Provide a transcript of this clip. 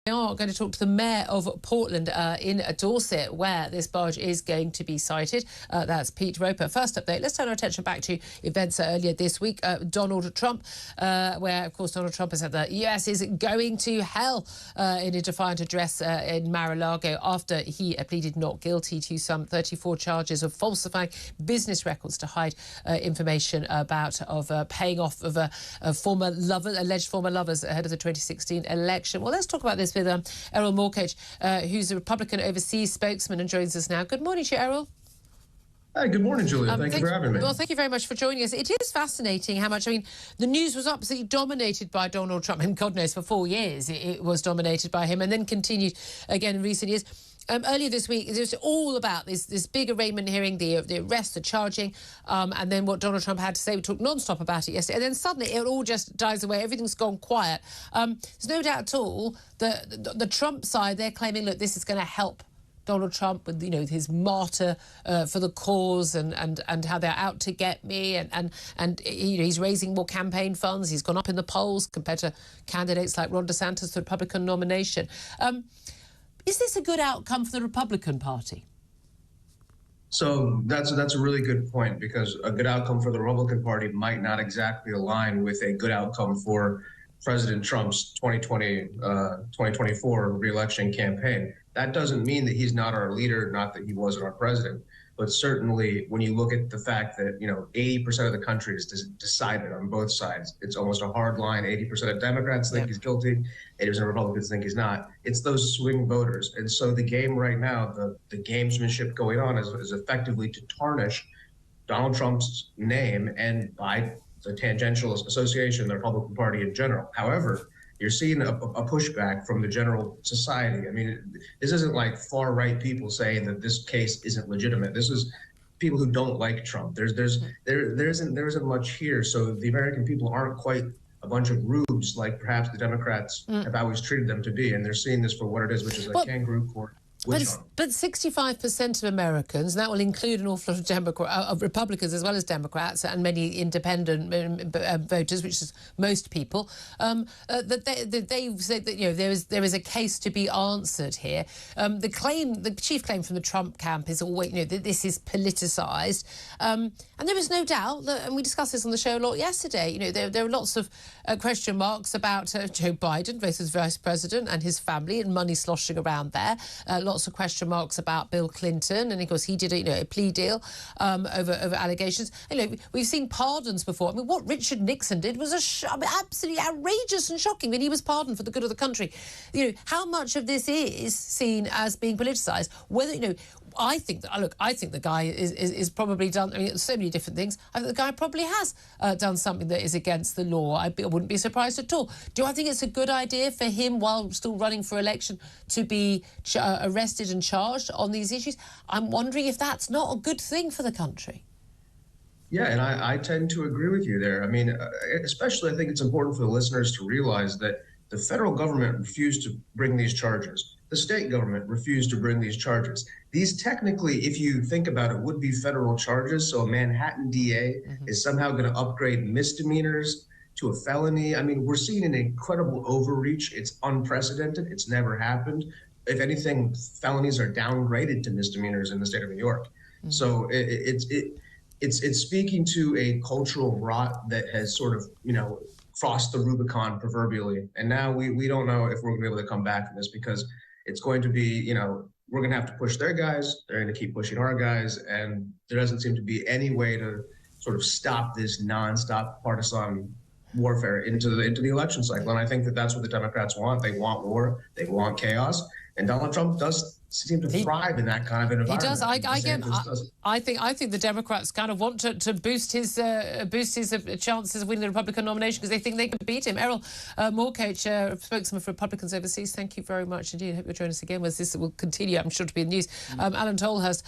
We are going to talk to the mayor of Portland in Dorset, where this barge is going to be sighted. That's Pete Roper. First update, let's turn our attention back to events earlier this week. Donald Trump, where, of course, Donald Trump has said the US is going to hell in a defiant address in Mar-a-Lago after he pleaded not guilty to some 34 charges of falsifying business records to hide information about paying off of alleged former lovers ahead of the 2016 election. Well, let's talk about this with Erol Morkoc, who's a Republican overseas spokesman and joins us now. Good morning to you, Erol. Hi, good morning, Julia. Thank you for having me. Well, thank you very much for joining us. It is fascinating how much, the news was absolutely dominated by Donald Trump. And God knows, for 4 years it was dominated by him and then continued again in recent years. Earlier this week, it was all about this big arraignment hearing, the arrest, the charging, and then what Donald Trump had to say. We talked non-stop about it yesterday, and then suddenly it all just dies away. Everything's gone quiet. There's no doubt at all that the Trump side, they're claiming, look, this is going to help Donald Trump with, his martyr for the cause and how they're out to get me, and he's raising more campaign funds. He's gone up in the polls compared to candidates like Ron DeSantis, the Republican nomination. Is this a good outcome for the Republican Party? So that's a really good point, because a good outcome for the Republican Party might not exactly align with a good outcome for President Trump's 2024 re-election campaign. That doesn't mean that he's not our leader, not that he wasn't our president. But certainly, when you look at the fact that 80% of the country is decided on both sides, it's almost a hard line. 80% of Democrats think he's guilty, 80% of Republicans think he's not. It's those swing voters, and so the game right now, the gamesmanship going on, is effectively to tarnish Donald Trump's name and, by the tangential association, the Republican Party in general. However, you're seeing a pushback from the general society. This isn't like far-right people saying that this case isn't legitimate. This is people who don't like Trump. There isn't much here. So the American people aren't quite a bunch of rubes like perhaps the Democrats have always treated them to be, and they're seeing this for what it is, which is a kangaroo court. But 65% of Americans, and that will include an awful lot of Republicans as well as Democrats and many independent voters, which is most people, that they said that there is a case to be answered here. The chief claim from the Trump camp is always that this is politicised, and there is no doubt that, and we discussed this on the show a lot yesterday. There are lots of question marks about Joe Biden versus Vice President and his family and money sloshing around there. Lots of question marks about Bill Clinton, and of course he did a plea deal over allegations. We've seen pardons before. What Richard Nixon did was absolutely outrageous and shocking. He was pardoned for the good of the country. How much of this is seen as being politicised? Whether I think the guy is probably done. So many different things. I think the guy probably has done something that is against the law. I wouldn't be surprised at all. Do I think it's a good idea for him, while still running for election, to be arrested and charged on these issues? I'm wondering if that's not a good thing for the country. Yeah, and I tend to agree with you there. Especially I think it's important for the listeners to realize that the federal government refused to bring these charges. The state government refused to bring these charges. These technically, if you think about it, would be federal charges. So a Manhattan DA is somehow going to upgrade misdemeanors to a felony. We're seeing an incredible overreach. It's unprecedented. It's never happened. If anything, felonies are downgraded to misdemeanors in the state of New York. So it's speaking to a cultural rot that has sort of, crossed the Rubicon proverbially. And now we don't know if we're going to be able to come back from this, because it's going to be, we're going to have to push their guys. They're going to keep pushing our guys. And there doesn't seem to be any way to sort of stop this nonstop partisan warfare into the election cycle. And I think that that's what the Democrats want. They want war. They want chaos. And Donald Trump does seem to thrive in that kind of an environment. He does. I think the Democrats kind of want to boost his chances of winning the Republican nomination, because they think they can beat him. Erol Morkoc, spokesman for Republicans overseas, thank you very much indeed. I hope you'll join us again, as this will continue, I'm sure, to be in the news. Alan Tolhurst.